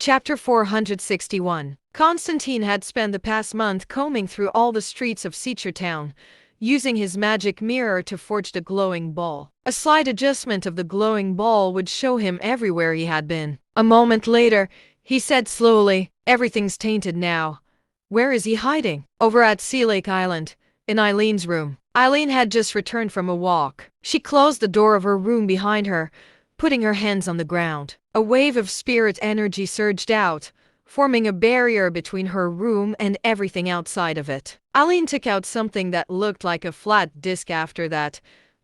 Chapter 461. Constantine had spent the past month combing through all the streets of Seacher Town, using his magic mirror to forge the glowing ball. A slight adjustment of the glowing ball would show him everywhere he had been. A moment later, he said slowly, "Everything's tainted now. Where is he hiding?" "Over at Sea Lake Island, in Eileen's room." Eileen had just returned from a walk. She closed the door of her room behind her, putting her hands on the ground. A wave of spirit energy surged out, forming a barrier between her room and everything outside of it. Eileen took out something that looked like a flat disc after that,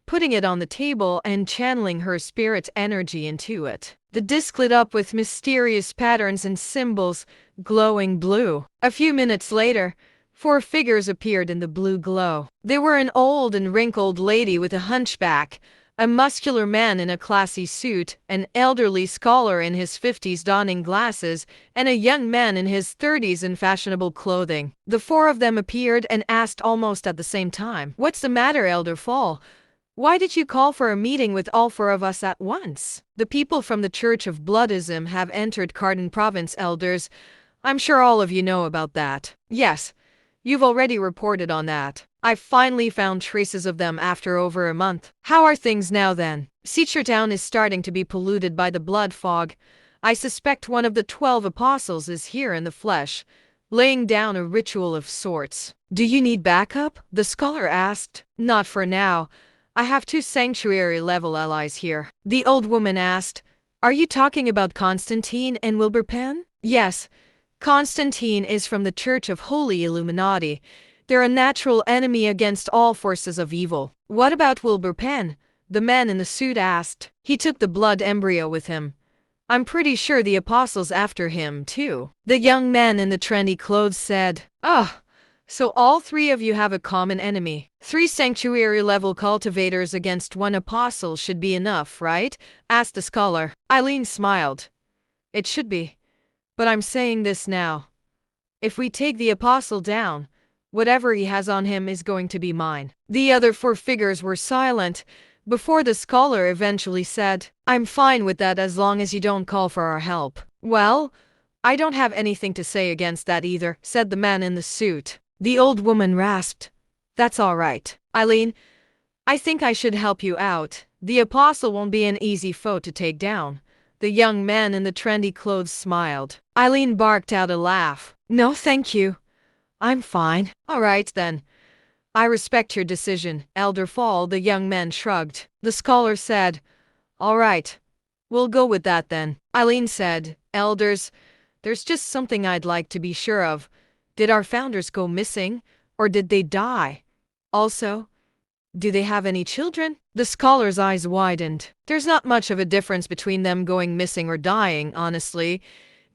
putting it on the table and channeling her spirit energy into it. The disc lit up with mysterious patterns and symbols, glowing blue. A few minutes later, 4 figures appeared in the blue glow. They were an old and wrinkled lady with a hunchback, a muscular man in a classy suit, an elderly scholar in his 50s donning glasses, and a young man in his 30s in fashionable clothing. The 4 of them appeared and asked almost at the same time, "What's the matter, Elder Fall? Why did you call for a meeting with all 4 of us at once?" "The people from the Church of Bloodism have entered Cardin Province, elders. I'm sure all of you know about that." "Yes, you've already reported on that. I finally found traces of them after over a month." "How are things now then?" "Seacher Town is starting to be polluted by the blood fog. I suspect one of the 12 apostles is here in the flesh, laying down a ritual of sorts." "Do you need backup?" the scholar asked. "Not for now. I have 2 sanctuary-level allies here." The old woman asked, "Are you talking about Constantine and Wilbur Penn?" "Yes. Constantine is from the Church of Holy Illuminati. They're a natural enemy against all forces of evil." "What about Wilbur Penn?" the man in the suit asked. "He took the blood embryo with him. I'm pretty sure the apostle's after him, too." The young man in the trendy clothes said, "Ah, so all 3 of you have a common enemy. 3 sanctuary-level cultivators against 1 apostle should be enough, right?" asked the scholar. Eileen smiled. "It should be. But I'm saying this now. If we take the apostle down, whatever he has on him is going to be mine." The other 4 figures were silent before the scholar eventually said, "I'm fine with that as long as you don't call for our help." "Well, I don't have anything to say against that either," said the man in the suit. The old woman rasped, "That's all right. Eileen, I think I should help you out. The apostle won't be an easy foe to take down." The young man in the trendy clothes smiled. Eileen barked out a laugh. "No, thank you. I'm fine." "All right, then. I respect your decision, Elder Fall," the young man shrugged. The scholar said, "All right. We'll go with that then." Eileen said, "Elders, there's just something I'd like to be sure of. Did our founders go missing, or did they die? Also, do they have any children?" The scholar's eyes widened. "There's not much of a difference between them going missing or dying, honestly.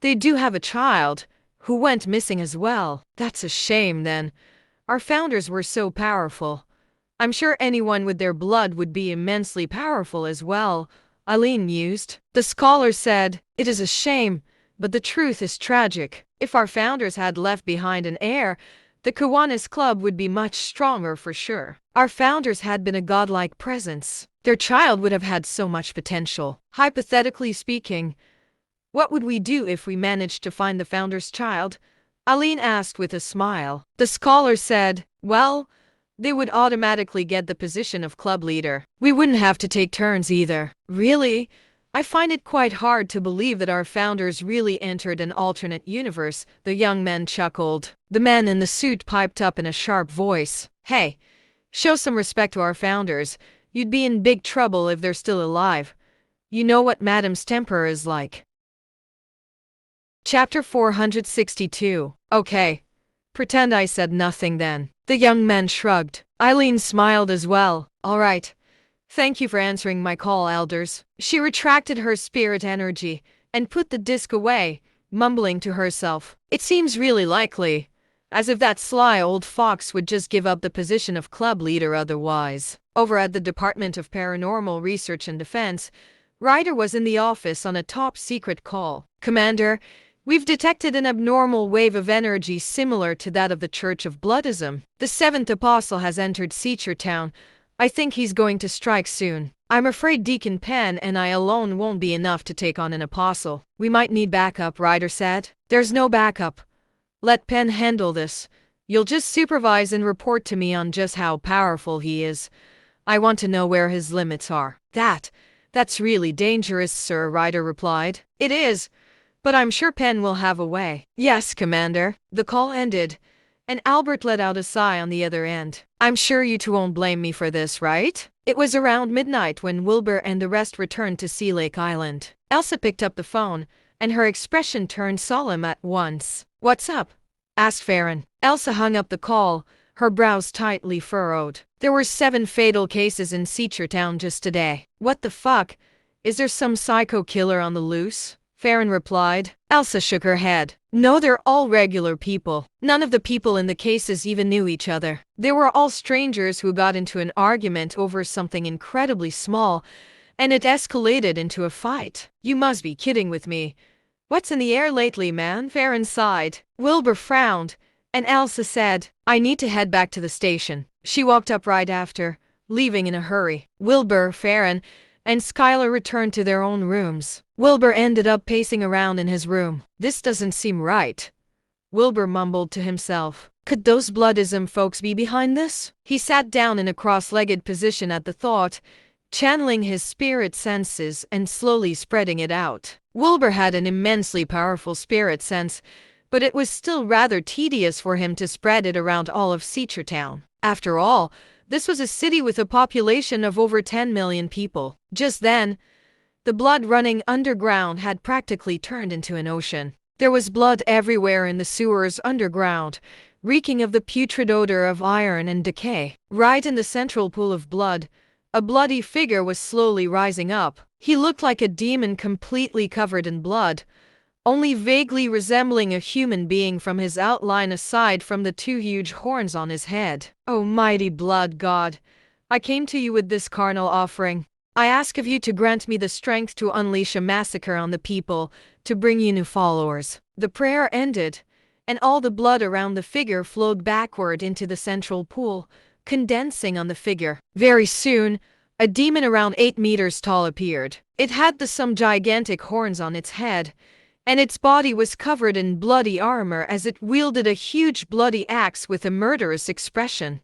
They do have a child, who went missing as well." "That's a shame, then. Our founders were so powerful. I'm sure anyone with their blood would be immensely powerful as well," Eileen mused. The scholar said, "It is a shame, but the truth is tragic. If our founders had left behind an heir, the Kiwanis Club would be much stronger for sure. Our founders had been a godlike presence. Their child would have had so much potential. Hypothetically speaking, what would we do if we managed to find the founder's child?" Eileen asked with a smile. The scholar said, "Well, they would automatically get the position of club leader. We wouldn't have to take turns either." "Really? I find it quite hard to believe that our founders really entered an alternate universe," the young man chuckled. The man in the suit piped up in a sharp voice, "Hey, show some respect to our founders. You'd be in big trouble if they're still alive. You know what Madame's temper is like." Chapter 462. "Okay. Pretend I said nothing then." The young man shrugged. Eileen smiled as well. "All right. Thank you for answering my call, elders." She retracted her spirit energy and put the disc away, mumbling to herself, "It seems really likely. As if that sly old fox would just give up the position of club leader otherwise." Over at the Department of Paranormal Research and Defense, Ryder was in the office on a top-secret call. "Commander, we've detected an abnormal wave of energy similar to that of the Church of Bloodism. The 7th Apostle has entered Seacher Town. I think he's going to strike soon. I'm afraid Deacon Penn and I alone won't be enough to take on an apostle. We might need backup, Ryder said. There's no backup. Let Penn handle this. You'll just supervise and report to me on just how powerful he is. I want to know where his limits are. That's really dangerous, sir, Ryder replied. It is, but I'm sure Penn will have a way. Yes, Commander. The call ended, and Albert let out a sigh on the other end. I'm sure you two won't blame me for this, right? It was around midnight when Wilbur and the rest returned to Sea Lake Island. Elsa picked up the phone, and her expression turned solemn at once. What's up? Asked Farron. Elsa hung up the call, her brows tightly furrowed. There were 7 fatal cases in Town just today. What the fuck? Is there some psycho killer on the loose? Farron replied. Elsa shook her head. No, they're all regular people. None of the people in the cases even knew each other. They were all strangers who got into an argument over something incredibly small, and it escalated into a fight. You must be kidding with me. What's in the air lately, man? Farron sighed. Wilbur frowned, and Elsa said, I need to head back to the station. She walked up right after, leaving in a hurry. Wilbur, Farron, and Skylar returned to their own rooms. Wilbur ended up pacing around in his room. This doesn't seem right. Wilbur mumbled to himself. Could those bloodism folks be behind this? He sat down in a cross-legged position at the thought, channeling his spirit senses and slowly spreading it out. Wilbur had an immensely powerful spirit sense, but it was still rather tedious for him to spread it around all of Town. After all, this was a city with a population of over 10 million people. Just then, the blood running underground had practically turned into an ocean. There was blood everywhere in the sewers underground, reeking of the putrid odor of iron and decay. Right in the central pool of blood, a bloody figure was slowly rising up. He looked like a demon completely covered in blood, only vaguely resembling a human being from his outline aside from the 2 huge horns on his head. O mighty blood god, I came to you with this carnal offering. I ask of you to grant me the strength to unleash a massacre on the people, to bring you new followers. The prayer ended, and all the blood around the figure flowed backward into the central pool, condensing on the figure. Very soon, a demon around 8 meters tall appeared. It had some gigantic horns on its head, and its body was covered in bloody armor as it wielded a huge bloody axe with a murderous expression.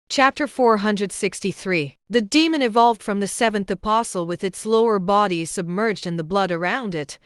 Chapter 463. The demon evolved from the 7th apostle with its lower body submerged in the blood around it,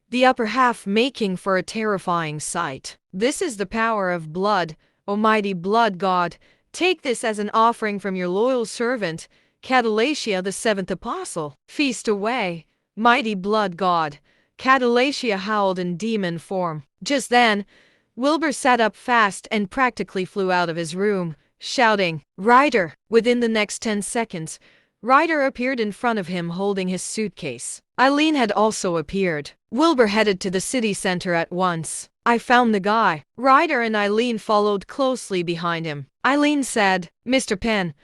the upper half making for a terrifying sight. This is the power of blood, O mighty blood god. Take this as an offering from your loyal servant, Catalacia the 7th apostle. Feast away, mighty blood god. Catalacia howled in demon form. Just then, Wilbur sat up fast and practically flew out of his room, shouting, Ryder! Within the next 10 seconds, Ryder appeared in front of him holding his suitcase. Eileen had also appeared. Wilbur headed to the city center at once. I found the guy. Ryder and Eileen followed closely behind him. Eileen said, Mr. Penn,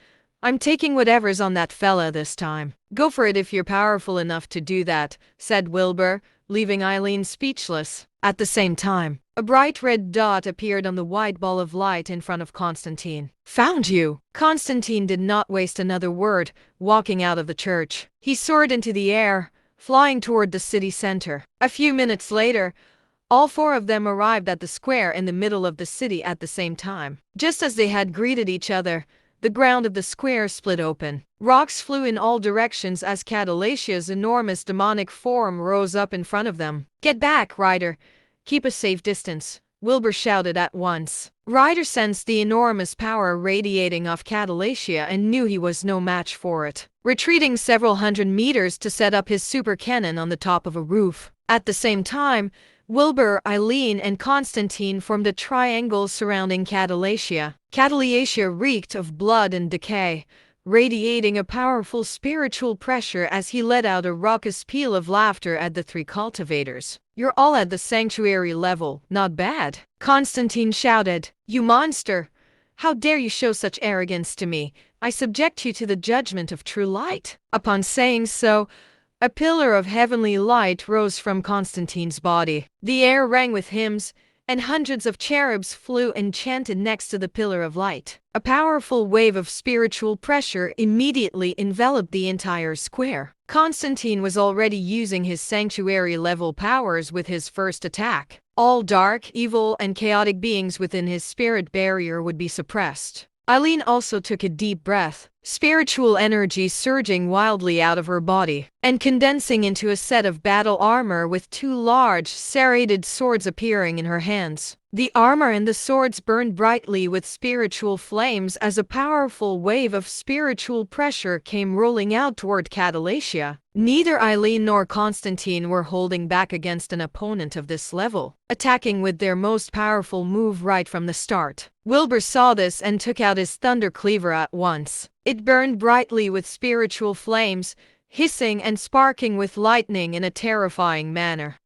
I'm taking whatever's on that fella this time. Go for it if you're powerful enough to do that, said Wilbur, leaving Eileen speechless. At the same time, a bright red dot appeared on the white ball of light in front of Constantine. Found you! Constantine did not waste another word, walking out of the church. He soared into the air, flying toward the city center. A few minutes later, all 4 of them arrived at the square in the middle of the city at the same time. Just as they had greeted each other, the ground of the square split open. Rocks flew in all directions as Catalacia's enormous demonic form rose up in front of them. Get back, Ryder! Keep a safe distance, Wilbur shouted at once. Ryder sensed the enormous power radiating off Catalacia and knew he was no match for it, retreating several hundred meters to set up his super cannon on the top of a roof. At the same time, Wilbur, Eileen, and Constantine formed a triangle surrounding Catalacia. Catalacia reeked of blood and decay, radiating a powerful spiritual pressure as he let out a raucous peal of laughter at the 3 cultivators. You're all at the sanctuary level, not bad, Constantine shouted. You monster! How dare you show such arrogance to me? I subject you to the judgment of true light. Upon saying so, a pillar of heavenly light rose from Constantine's body. The air rang with hymns, and hundreds of cherubs flew enchanted next to the pillar of light. A powerful wave of spiritual pressure immediately enveloped the entire square. Constantine was already using his sanctuary-level powers with his first attack. All dark, evil, and chaotic beings within his spirit barrier would be suppressed. Eileen also took a deep breath, spiritual energy surging wildly out of her body and condensing into a set of battle armor with two large, serrated swords appearing in her hands. The armor and the swords burned brightly with spiritual flames as a powerful wave of spiritual pressure came rolling out toward Catalacia. Neither Eileen nor Constantine were holding back against an opponent of this level, attacking with their most powerful move right from the start. Wilbur saw this and took out his thunder cleaver at once. It burned brightly with spiritual flames, hissing and sparking with lightning in a terrifying manner.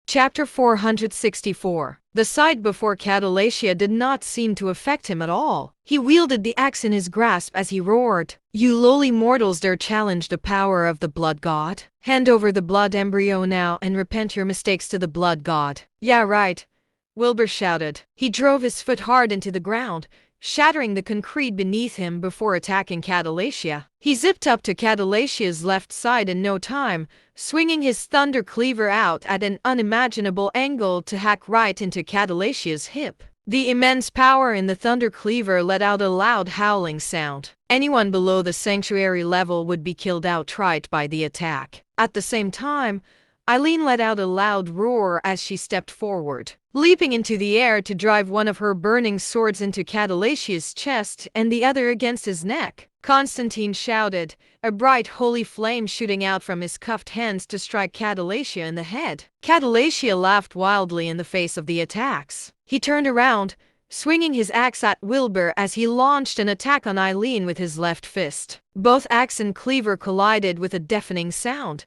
Chapter 464. The sight before Catalacia did not seem to affect him at all. He wielded the axe in his grasp as he roared, "You lowly mortals dare challenge the power of the blood god? Hand over the blood embryo now and repent your mistakes to the blood god." "Yeah, right," Wilbur shouted. He drove his foot hard into the ground, shattering the concrete beneath him before attacking Catalacia. He zipped up to Catalacia's left side in no time, swinging his thunder cleaver out at an unimaginable angle to hack right into Catalacia's hip. The immense power in the thunder cleaver let out a loud howling sound. Anyone below the sanctuary level would be killed outright by the attack. At the same time, Eileen let out a loud roar as she stepped forward, leaping into the air to drive one of her burning swords into Catalacia's chest and the other against his neck. Constantine shouted, a bright holy flame shooting out from his cuffed hands to strike Catalacia in the head. Catalacia laughed wildly in the face of the attacks. He turned around, swinging his axe at Wilbur as he launched an attack on Eileen with his left fist. Both axe and cleaver collided with a deafening sound,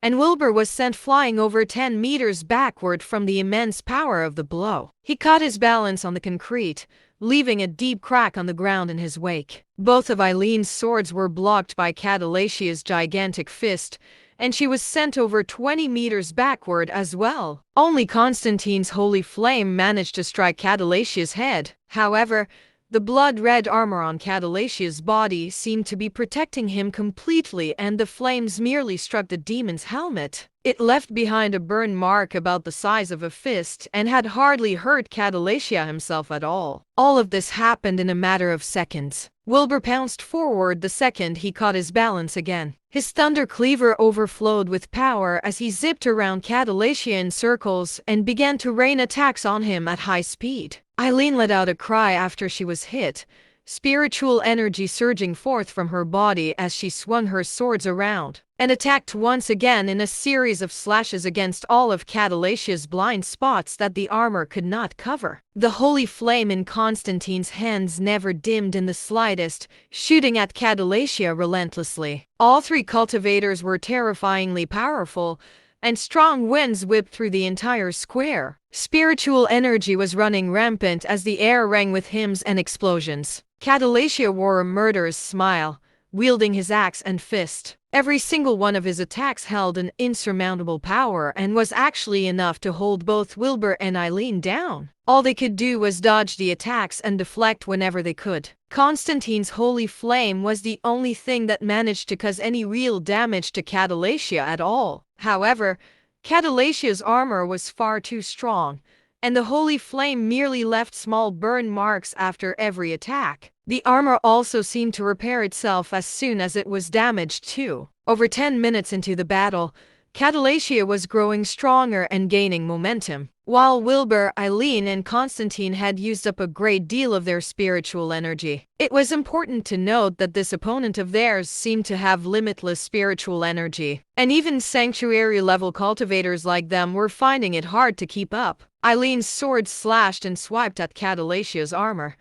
and Wilbur was sent flying over 10 meters backward from the immense power of the blow. He caught his balance on the concrete, leaving a deep crack on the ground in his wake. Both of Eileen's swords were blocked by Catalacia's gigantic fist, and she was sent over 20 meters backward as well. Only Constantine's holy flame managed to strike Catalacia's head. However, the blood-red armor on Catalacia's body seemed to be protecting him completely, and the flames merely struck the demon's helmet. It left behind a burn mark about the size of a fist and had hardly hurt Catalacia himself at all. All of this happened in a matter of seconds. Wilbur pounced forward the second he caught his balance again. His thunder cleaver overflowed with power as he zipped around Catalacia in circles and began to rain attacks on him at high speed. Eileen let out a cry after she was hit, spiritual energy surging forth from her body as she swung her swords around and attacked once again in a series of slashes against all of Catalacia's blind spots that the armor could not cover. The holy flame in Constantine's hands never dimmed in the slightest, shooting at Catalacia relentlessly. All three cultivators were terrifyingly powerful, and strong winds whipped through the entire square. Spiritual energy was running rampant as the air rang with hymns and explosions. Catalacia wore a murderous smile, wielding his axe and fist. Every single one of his attacks held an insurmountable power and was actually enough to hold both Wilbur and Eileen down. All they could do was dodge the attacks and deflect whenever they could. Constantine's holy flame was the only thing that managed to cause any real damage to Catalacia at all. However, Catalacia's armor was far too strong, and the holy flame merely left small burn marks after every attack. The armor also seemed to repair itself as soon as it was damaged too. Over 10 minutes into the battle, Catalacia was growing stronger and gaining momentum, while Wilbur, Eileen, and Constantine had used up a great deal of their spiritual energy. It was important to note that this opponent of theirs seemed to have limitless spiritual energy, and even sanctuary-level cultivators like them were finding it hard to keep up. Eileen's sword slashed and swiped at Catalacia's armor,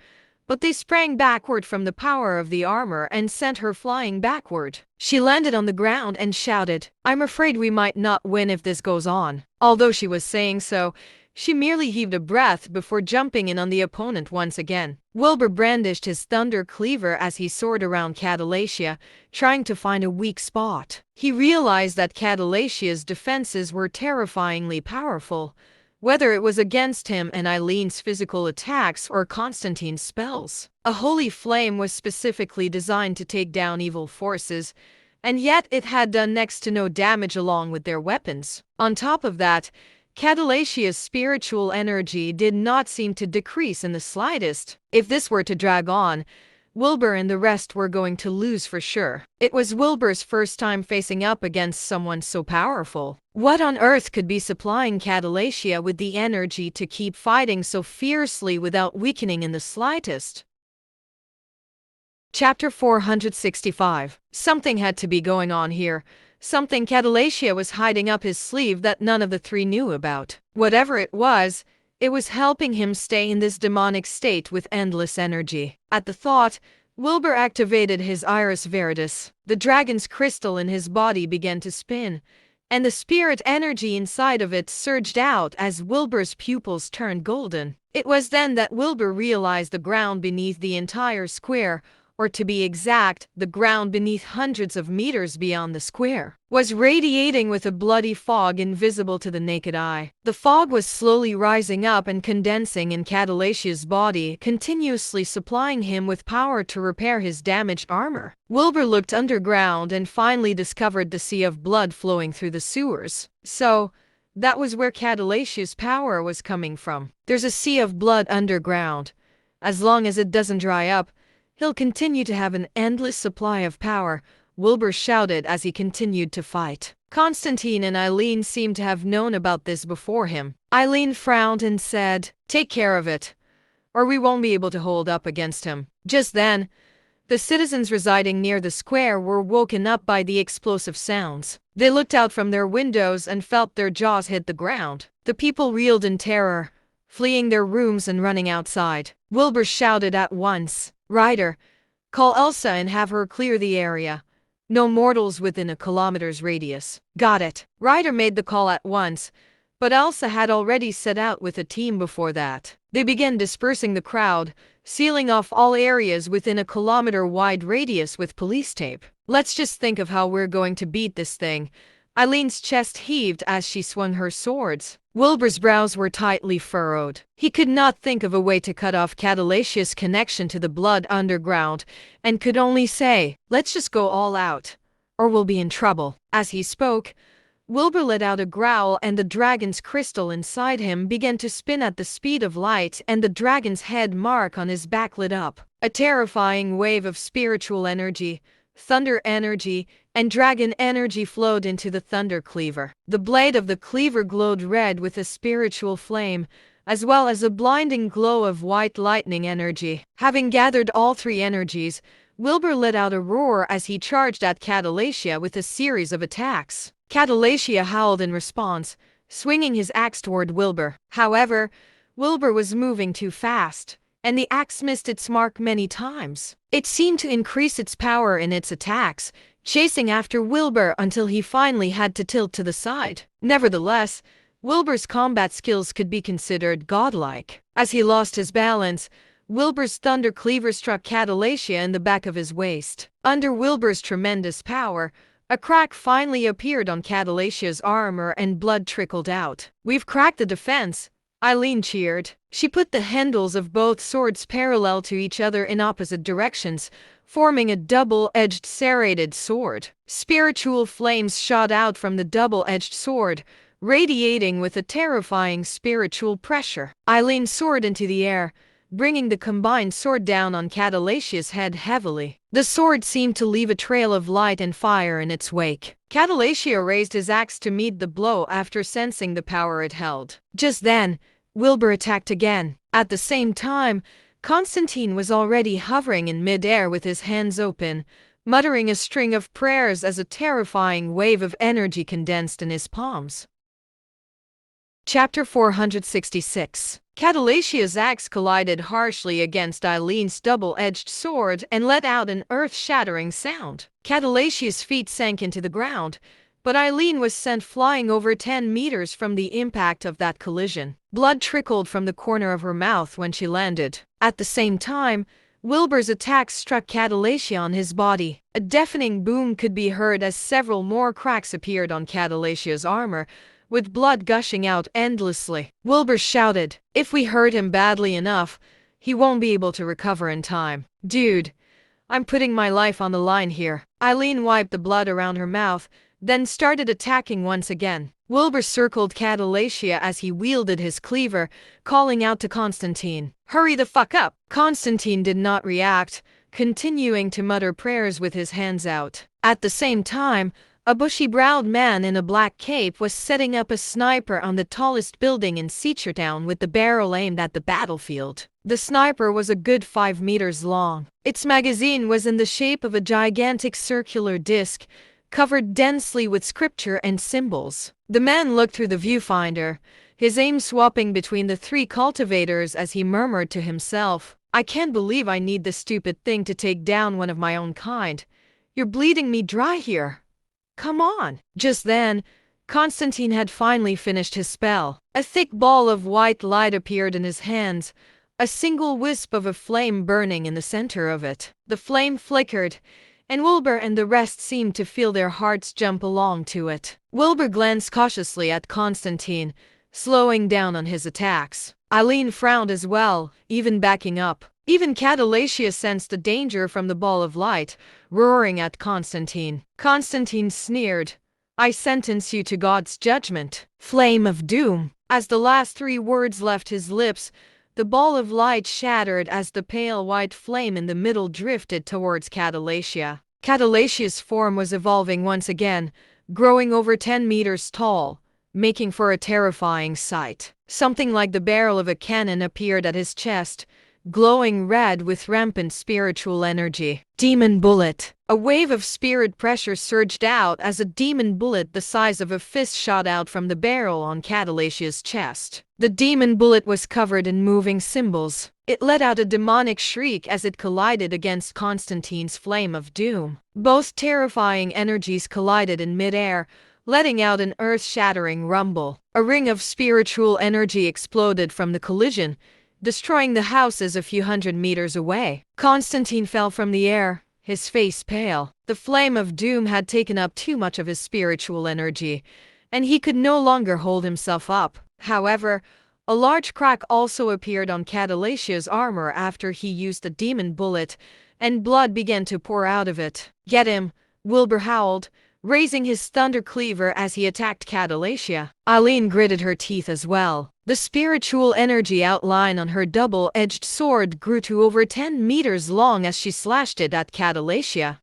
but they sprang backward from the power of the armor and sent her flying backward. She landed on the ground and shouted, "I'm afraid we might not win if this goes on." Although she was saying so, she merely heaved a breath before jumping in on the opponent once again. Wilbur brandished his thunder cleaver as he soared around Catalacia, trying to find a weak spot. He realized that Catalacia's defenses were terrifyingly powerful, whether it was against him and Eileen's physical attacks or Constantine's spells. A holy flame was specifically designed to take down evil forces, and yet it had done next to no damage along with their weapons. On top of that, Catalasia's spiritual energy did not seem to decrease in the slightest. If this were to drag on, Wilbur and the rest were going to lose for sure. It was Wilbur's first time facing up against someone so powerful. What on earth could be supplying Catalacia with the energy to keep fighting so fiercely without weakening in the slightest? Chapter 465. Something had to be going on here. Something Catalacia was hiding up his sleeve that none of the three knew about. Whatever it was helping him stay in this demonic state with endless energy. At the thought, Wilbur activated his iris veritas. The dragon's crystal in his body began to spin, and the spirit energy inside of it surged out as Wilbur's pupils turned golden. It was then that Wilbur realized the ground beneath the entire square, or to be exact, the ground beneath hundreds of meters beyond the square, was radiating with a bloody fog invisible to the naked eye. The fog was slowly rising up and condensing in Catalacia's body, continuously supplying him with power to repair his damaged armor. Wilbur looked underground and finally discovered the sea of blood flowing through the sewers. So, that was where Catalacia's power was coming from. There's a sea of blood underground. As long as it doesn't dry up, he'll continue to have an endless supply of power, Wilbur shouted as he continued to fight. Constantine and Eileen seemed to have known about this before him. Eileen frowned and said, "Take care of it, or we won't be able to hold up against him." Just then, the citizens residing near the square were woken up by the explosive sounds. They looked out from their windows and felt their jaws hit the ground. The people reeled in terror, fleeing their rooms and running outside. Wilbur shouted at once, "Ryder, call Elsa and have her clear the area. No mortals within a kilometer's radius." "Got it." Ryder made the call at once, but Elsa had already set out with a team before that. They began dispersing the crowd, sealing off all areas within a kilometer-wide radius with police tape. "Let's just think of how we're going to beat this thing." Eileen's chest heaved as she swung her swords. Wilbur's brows were tightly furrowed. He could not think of a way to cut off Catalacia's connection to the blood underground, and could only say, "Let's just go all out, or we'll be in trouble." As he spoke, Wilbur let out a growl and the dragon's crystal inside him began to spin at the speed of light, and the dragon's head mark on his back lit up. A terrifying wave of spiritual energy, thunder energy, and dragon energy flowed into the thunder cleaver. The blade of the cleaver glowed red with a spiritual flame, as well as a blinding glow of white lightning energy. Having gathered all three energies, Wilbur let out a roar as he charged at Catalacia with a series of attacks. Catalacia howled in response, swinging his axe toward Wilbur. However, Wilbur was moving too fast, and the axe missed its mark many times. It seemed to increase its power in its attacks, chasing after Wilbur until he finally had to tilt to the side. Nevertheless, Wilbur's combat skills could be considered godlike. As he lost his balance, Wilbur's thunder cleaver struck Catalacia in the back of his waist. Under Wilbur's tremendous power, a crack finally appeared on Catalacia's armor and blood trickled out. "We've cracked the defense," Eileen cheered. She put the handles of both swords parallel to each other in opposite directions, forming a double-edged serrated sword. Spiritual flames shot out from the double-edged sword, radiating with a terrifying spiritual pressure. Eileen soared into the air, bringing the combined sword down on Catalacia's head heavily. The sword seemed to leave a trail of light and fire in its wake. Catalacia raised his axe to meet the blow after sensing the power it held. Just then, Wilbur attacked again. At the same time, Constantine was already hovering in mid-air with his hands open, muttering a string of prayers as a terrifying wave of energy condensed in his palms. Chapter 466. Catalacia's axe collided harshly against Eileen's double-edged sword and let out an earth-shattering sound. Catalacia's feet sank into the ground, but Eileen was sent flying over 10 meters from the impact of that collision. Blood trickled from the corner of her mouth when she landed. At the same time, Wilbur's attack struck Catalacia on his body. A deafening boom could be heard as several more cracks appeared on Catalacia's armor, with blood gushing out endlessly. Wilbur shouted, "If we hurt him badly enough, he won't be able to recover in time." "Dude, I'm putting my life on the line here." Eileen wiped the blood around her mouth, then started attacking once again. Wilbur circled Catalacia as he wielded his cleaver, calling out to Constantine, "Hurry the fuck up!" Constantine did not react, continuing to mutter prayers with his hands out. At the same time, a bushy-browed man in a black cape was setting up a sniper on the tallest building in Seachertown with the barrel aimed at the battlefield. The sniper was a good 5 meters long. Its magazine was in the shape of a gigantic circular disc, covered densely with scripture and symbols. The man looked through the viewfinder, his aim swapping between the three cultivators as he murmured to himself, "I can't believe I need this stupid thing to take down one of my own kind. You're bleeding me dry here. Come on." Just then, Constantine had finally finished his spell. A thick ball of white light appeared in his hands, a single wisp of a flame burning in the center of it. The flame flickered, and Wilbur and the rest seemed to feel their hearts jump along to it. Wilbur glanced cautiously at Constantine, slowing down on his attacks. Eileen frowned as well, even backing up. Even Catalacia sensed the danger from the ball of light, roaring at Constantine. Constantine sneered, "I sentence you to God's judgment, flame of doom." As the last 3 words left his lips, the ball of light shattered as the pale white flame in the middle drifted towards Catalacia. Catalacia's form was evolving once again, growing over 10 meters tall, making for a terrifying sight. Something like the barrel of a cannon appeared at his chest, glowing red with rampant spiritual energy. Demon bullet. A wave of spirit pressure surged out as a demon bullet the size of a fist shot out from the barrel on Catalacia's chest. The demon bullet was covered in moving symbols. It let out a demonic shriek as it collided against Constantine's flame of doom. Both terrifying energies collided in midair, letting out an earth-shattering rumble. A ring of spiritual energy exploded from the collision, destroying the houses a few hundred meters away. Constantine fell from the air, his face pale. The flame of doom had taken up too much of his spiritual energy, and he could no longer hold himself up. However, a large crack also appeared on Catalacia's armor after he used the demon bullet, and blood began to pour out of it. "Get him!" Wilbur howled, raising his thunder cleaver as he attacked Catalacia. Eileen gritted her teeth as well. The spiritual energy outline on her double-edged sword grew to over 10 meters long as she slashed it at Catalacia.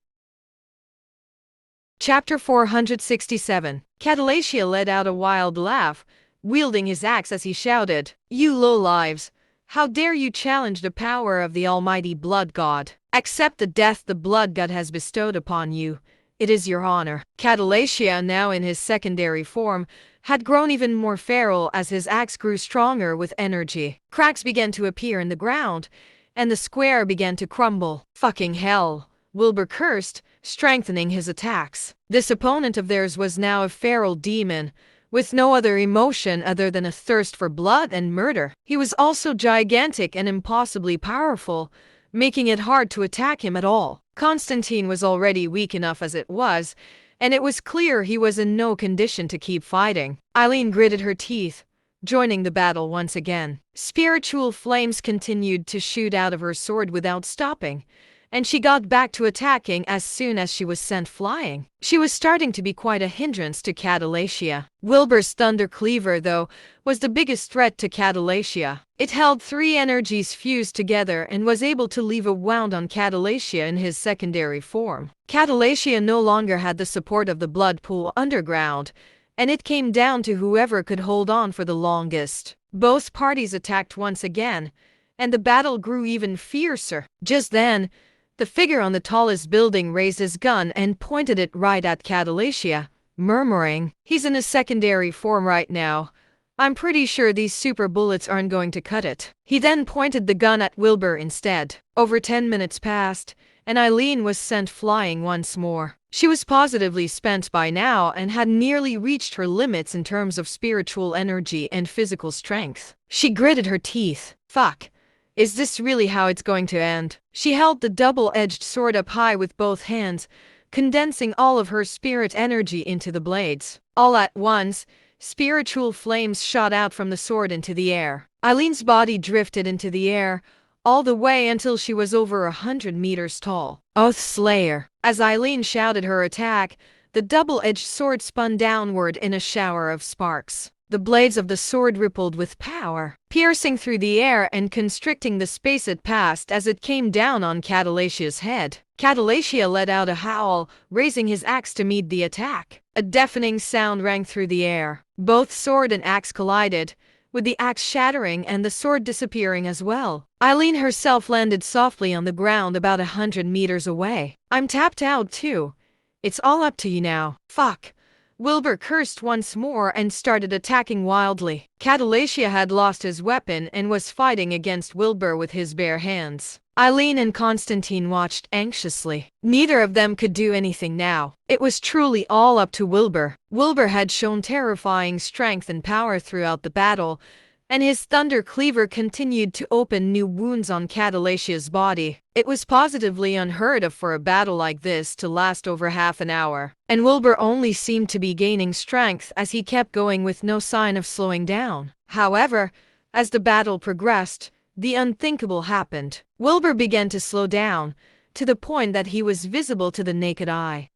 Chapter 467. Catalacia let out a wild laugh, wielding his axe as he shouted, "You lowlives! How dare you challenge the power of the almighty blood god? Accept the death the blood god has bestowed upon you. It is your honor." Catalacia, now in his secondary form, had grown even more feral as his axe grew stronger with energy. Cracks began to appear in the ground, and the square began to crumble. "Fucking hell," Wilbur cursed, strengthening his attacks. This opponent of theirs was now a feral demon, with no other emotion other than a thirst for blood and murder. He was also gigantic and impossibly powerful, making it hard to attack him at all. Constantine was already weak enough as it was, and it was clear he was in no condition to keep fighting. Eileen gritted her teeth, joining the battle once again. Spiritual flames continued to shoot out of her sword without stopping, and she got back to attacking as soon as she was sent flying. She was starting to be quite a hindrance to Catalacia. Wilbur's thunder cleaver, though, was the biggest threat to Catalacia. It held 3 energies fused together and was able to leave a wound on Catalacia in his secondary form. Catalacia no longer had the support of the blood pool underground, and it came down to whoever could hold on for the longest. Both parties attacked once again, and the battle grew even fiercer. Just then, the figure on the tallest building raised his gun and pointed it right at Catalacia, murmuring, "He's in a secondary form right now. I'm pretty sure these super bullets aren't going to cut it." He then pointed the gun at Wilbur instead. Over 10 minutes passed, and Eileen was sent flying once more. She was positively spent by now and had nearly reached her limits in terms of spiritual energy and physical strength. She gritted her teeth. Fuck. Is this really how it's going to end? She held the double-edged sword up high with both hands, condensing all of her spirit energy into the blades. All at once, Spiritual flames shot out from the sword into the air. Eileen's body drifted into the air, all the way until she was over 100 meters tall. Oath Slayer! As Eileen shouted her attack, the double-edged sword spun downward in a shower of sparks. The blades of the sword rippled with power, piercing through the air and constricting the space it passed as it came down on Catalasia's head. Catalacia let out a howl, raising his axe to meet the attack. A deafening sound rang through the air. Both sword and axe collided, with the axe shattering and the sword disappearing as well. Eileen herself landed softly on the ground about 100 meters away. I'm tapped out too. It's all up to you now. Fuck. Wilbur cursed once more and started attacking wildly. Catalacia had lost his weapon and was fighting against Wilbur with his bare hands. Eileen and Constantine watched anxiously. Neither of them could do anything now. It was truly all up to Wilbur. Wilbur had shown terrifying strength and power throughout the battle, and his thunder cleaver continued to open new wounds on Catalacia's body. It was positively unheard of for a battle like this to last over half an hour, and Wilbur only seemed to be gaining strength as he kept going with no sign of slowing down. However, as the battle progressed, the unthinkable happened. Wilbur began to slow down, to the point that he was visible to the naked eye.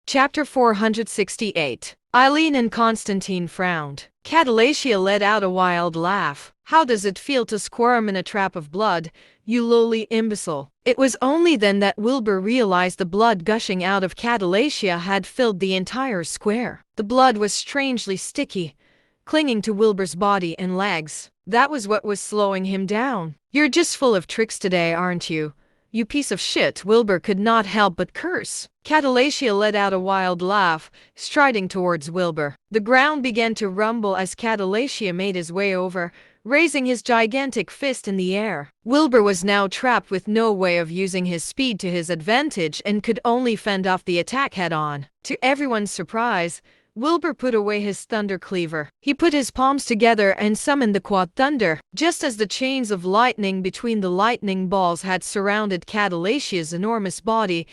Chapter 468. Eileen and Constantine frowned. Catalacia let out a wild laugh. How does it feel to squirm in a trap of blood, you lowly imbecile? It was only then that Wilbur realized the blood gushing out of Catalacia had filled the entire square. The blood was strangely sticky, clinging to Wilbur's body and legs. That was what was slowing him down. You're just full of tricks today, aren't you? You piece of shit, Wilbur could not help but curse. Catalacia let out a wild laugh, striding towards Wilbur. The ground began to rumble as Catalacia made his way over, raising his gigantic fist in the air. Wilbur was now trapped with no way of using his speed to his advantage and could only fend off the attack head-on. To everyone's surprise, Wilbur put away his thunder cleaver. He put his palms together and summoned the quad thunder. Just as the chains of lightning between the lightning balls had surrounded Catalacia's enormous body,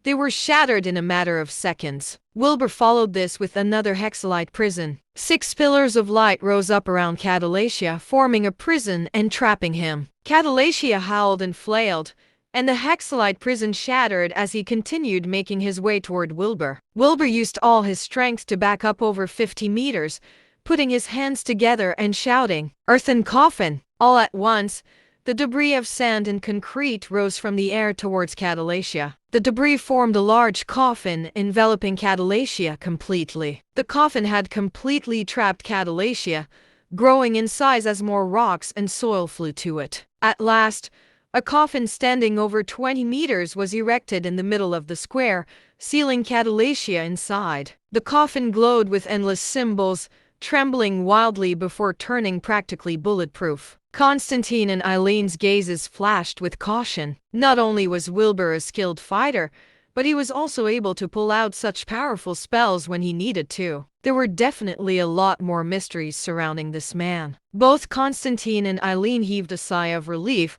they were shattered in a matter of seconds. Wilbur followed this with another hexalite prison. 6 pillars of light rose up around Catalacia, forming a prison and trapping him. Catalacia howled and flailed, and the hexalite prison shattered as he continued making his way toward Wilbur. Wilbur used all his strength to back up over 50 meters, putting his hands together and shouting, "Earthen coffin!" All at once, the debris of sand and concrete rose from the air towards Catalacia. The debris formed a large coffin, enveloping Catalacia completely. The coffin had completely trapped Catalacia, growing in size as more rocks and soil flew to it. At last, a coffin standing over 20 meters was erected in the middle of the square, sealing Catalacia inside. The coffin glowed with endless symbols, trembling wildly before turning practically bulletproof. Constantine and Eileen's gazes flashed with caution. Not only was Wilbur a skilled fighter, but he was also able to pull out such powerful spells when he needed to. There were definitely a lot more mysteries surrounding this man. Both Constantine and Eileen heaved a sigh of relief,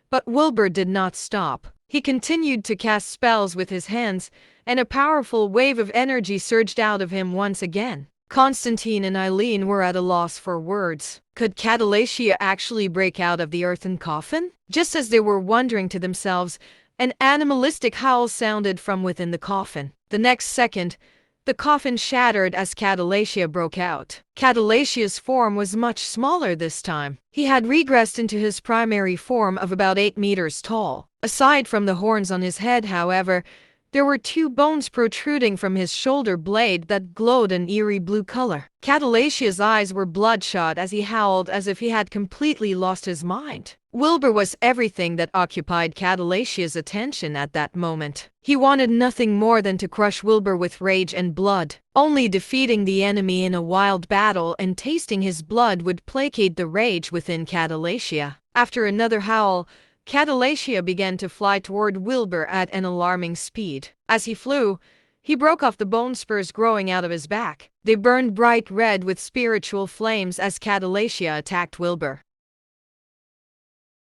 but Wilbur did not stop. He continued to cast spells with his hands, and a powerful wave of energy surged out of him once again. Constantine and Eileen were at a loss for words. Could Catalacia actually break out of the earthen coffin? Just as they were wondering to themselves, an animalistic howl sounded from within the coffin. The next second, the coffin shattered as Catalacia broke out. Catalacia's form was much smaller this time. He had regressed into his primary form of about 8 meters tall. Aside from the horns on his head, however, there were 2 bones protruding from his shoulder blade that glowed an eerie blue color. Catalacia's eyes were bloodshot as he howled as if he had completely lost his mind. Wilbur was everything that occupied Catalacia's attention at that moment. He wanted nothing more than to crush Wilbur with rage and blood. Only defeating the enemy in a wild battle and tasting his blood would placate the rage within Catalacia. After another howl, Catalacia began to fly toward Wilbur at an alarming speed. As he flew, he broke off the bone spurs growing out of his back. They burned bright red with spiritual flames as Catalacia attacked Wilbur.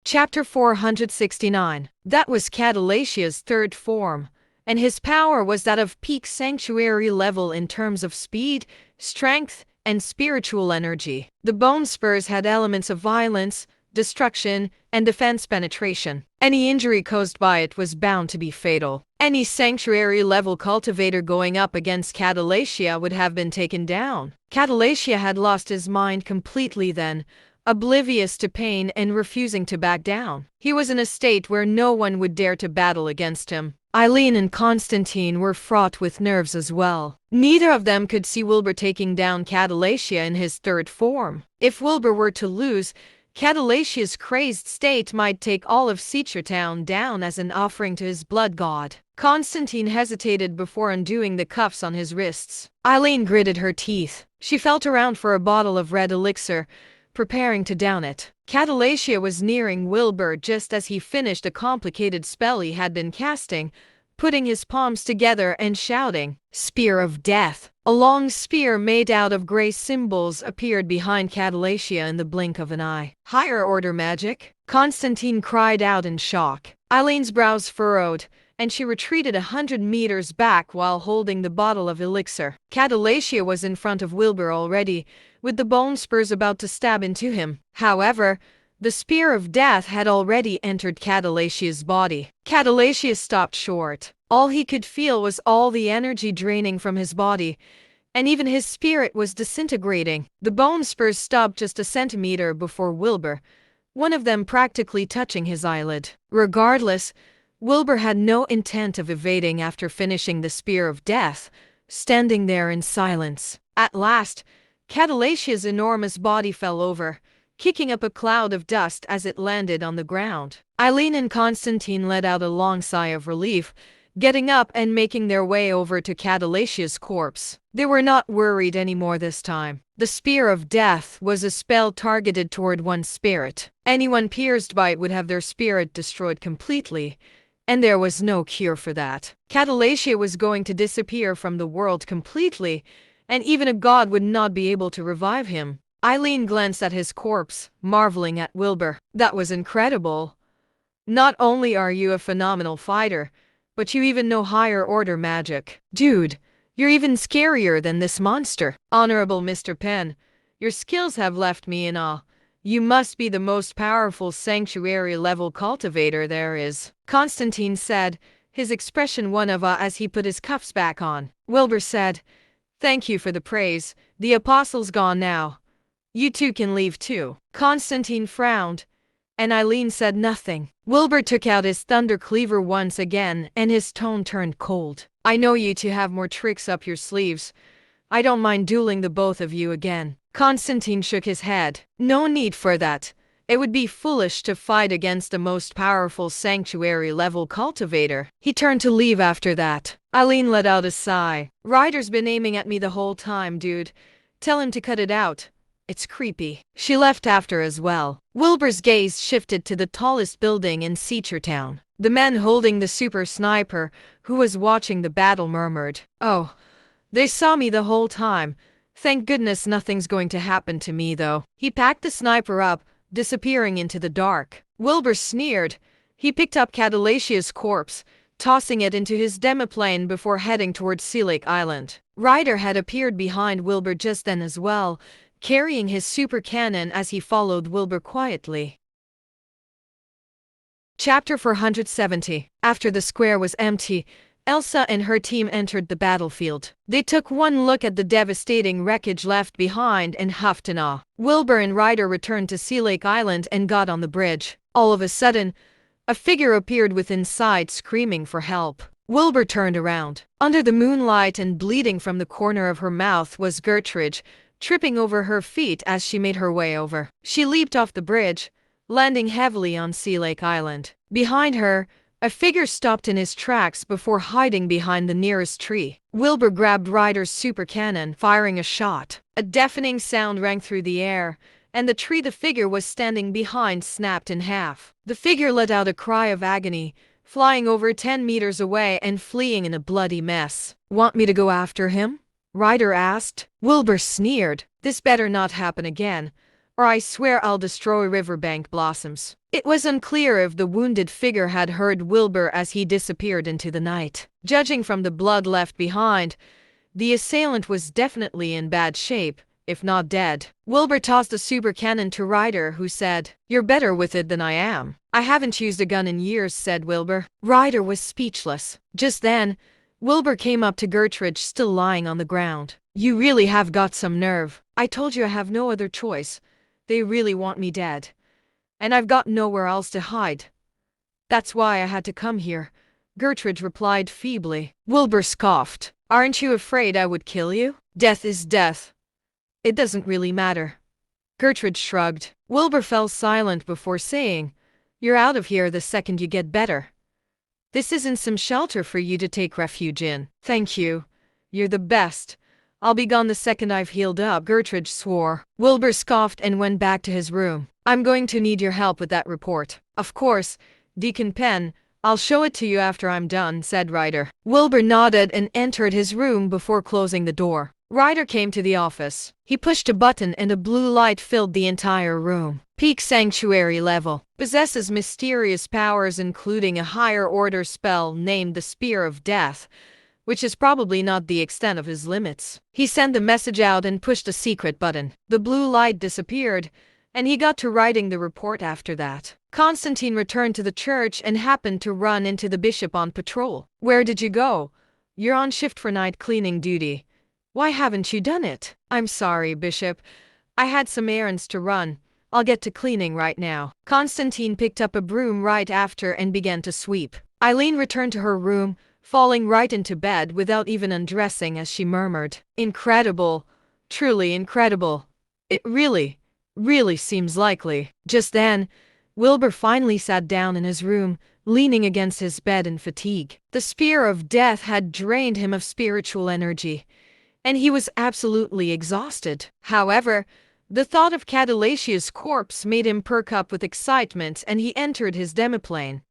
Chapter 469. That was Catalacia's third form, and his power was that of peak sanctuary level in terms of speed, strength, and spiritual energy. The bone spurs had elements of violence, destruction, and defense penetration. Any injury caused by it was bound to be fatal. Any sanctuary-level cultivator going up against Catalacia would have been taken down. Catalacia had lost his mind completely then, oblivious to pain and refusing to back down. He was in a state where no one would dare to battle against him. Eileen and Constantine were fraught with nerves as well. Neither of them could see Wilbur taking down Catalacia in his third form. If Wilbur were to lose, Catalacia's crazed state might take all of Seachertown down as an offering to his blood god. Constantine hesitated before undoing the cuffs on his wrists. Eileen gritted her teeth. She felt around for a bottle of red elixir, preparing to down it. Catalacia was nearing Wilbur just as he finished a complicated spell he had been casting, putting his palms together and shouting, "Spear of Death!" A long spear made out of gray symbols appeared behind Catalacia in the blink of an eye. "Higher order magic?" Constantine cried out in shock. Eileen's brows furrowed, and she retreated 100 meters back while holding the bottle of elixir. Catalacia was in front of Wilbur already, with the bone spurs about to stab into him. However, the spear of death had already entered Catalacia's body. Catalacia stopped short. All he could feel was all the energy draining from his body, and even his spirit was disintegrating. The bone spurs stopped just a centimeter before Wilbur, one of them practically touching his eyelid. Regardless, Wilbur had no intent of evading after finishing the spear of death, standing there in silence. At last, Catalacia's enormous body fell over, kicking up a cloud of dust as it landed on the ground. Eileen and Constantine let out a long sigh of relief, getting up and making their way over to Catalacia's corpse. They were not worried anymore this time. The spear of death was a spell targeted toward one's spirit. Anyone pierced by it would have their spirit destroyed completely, and there was no cure for that. Catalacia was going to disappear from the world completely, and even a god would not be able to revive him. Eileen glanced at his corpse, marveling at Wilbur. "That was incredible. Not only are you a phenomenal fighter, but you even know higher order magic. Dude, you're even scarier than this monster." "Honorable Mr. Penn, your skills have left me in awe. You must be the most powerful sanctuary-level cultivator there is," Constantine said, his expression one of awe as he put his cuffs back on. Wilbur said, "Thank you for the praise. The apostle's gone now. You two can leave too." Constantine frowned, and Eileen said nothing. Wilbur took out his thunder cleaver once again, and his tone turned cold. "I know you two have more tricks up your sleeves. I don't mind dueling the both of you again." Constantine shook his head. "No need for that. It would be foolish to fight against the most powerful sanctuary-level cultivator." He turned to leave after that. Eileen let out a sigh. "Ryder's been aiming at me the whole time, dude. Tell him to cut it out. It's creepy." She left after as well. Wilbur's gaze shifted to the tallest building in Seachertown. The man holding the super sniper, who was watching the battle, murmured, "Oh, they saw me the whole time. Thank goodness nothing's going to happen to me, though." He packed the sniper up, disappearing into the dark. Wilbur sneered. He picked up Catalacia's corpse, tossing it into his demiplane before heading towards Sea Lake Island. Ryder had appeared behind Wilbur just then as well, carrying his super cannon as he followed Wilbur quietly. Chapter 470. After the square was empty, Elsa and her team entered the battlefield. They took one look at the devastating wreckage left behind and huffed in awe. Wilbur and Ryder returned to Sea Lake Island and got on the bridge. All of a sudden, a figure appeared within sight, screaming for help. Wilbur turned around. Under the moonlight and bleeding from the corner of her mouth was Gertrude, tripping over her feet as she made her way over. She leaped off the bridge, landing heavily on Sea Lake Island. Behind her, a figure stopped in his tracks before hiding behind the nearest tree. Wilbur grabbed Ryder's super cannon, firing a shot. A deafening sound rang through the air, and the tree the figure was standing behind snapped in half. The figure let out a cry of agony, flying over 10 meters away and fleeing in a bloody mess. "Want me to go after him?" Ryder asked. Wilbur sneered. "This better not happen again, or I swear I'll destroy Riverbank Blossoms." It was unclear if the wounded figure had heard Wilbur as he disappeared into the night. Judging from the blood left behind, The assailant was definitely in bad shape, if not dead. Wilbur tossed a super cannon to Ryder, who said, "You're better with it than I am." "I haven't used a gun in years," said Wilbur. Ryder was speechless. Just then, Wilbur came up to Gertrude, still lying on the ground. "You really have got some nerve. I told you I have no other choice. They really want me dead. And I've got nowhere else to hide. That's why I had to come here," Gertrude replied feebly. Wilbur scoffed. "Aren't you afraid I would kill you? Death is death. It doesn't really matter." Gertrude shrugged. Wilbur fell silent before saying, "You're out of here the second you get better. This isn't some shelter for you to take refuge in." "Thank you. You're the best. I'll be gone the second I've healed up," Gertrude swore. Wilbur scoffed and went back to his room. "I'm going to need your help with that report." "Of course, Deacon Penn. I'll show it to you after I'm done," said Ryder. Wilbur nodded and entered his room before closing the door. Ryder came to the office. He pushed a button and a blue light filled the entire room. "Peak Sanctuary level. Possesses mysterious powers, including a higher order spell named the Spear of Death, which is probably not the extent of his limits." He sent the message out and pushed a secret button. The blue light disappeared, and he got to writing the report after that. Constantine returned to the church and happened to run into the bishop on patrol. "Where did you go? You're on shift for night cleaning duty. Why haven't you done it?" "I'm sorry, Bishop. I had some errands to run. I'll get to cleaning right now." Constantine picked up a broom right after and began to sweep. Eileen returned to her room, falling right into bed without even undressing as she murmured, "Incredible. Truly incredible. It really seems likely." Just then, Wilbur finally sat down in his room, leaning against his bed in fatigue. The Spear of Death had drained him of spiritual energy, and he was absolutely exhausted. However, the thought of Catalasia's corpse made him perk up with excitement, and he entered his demiplane.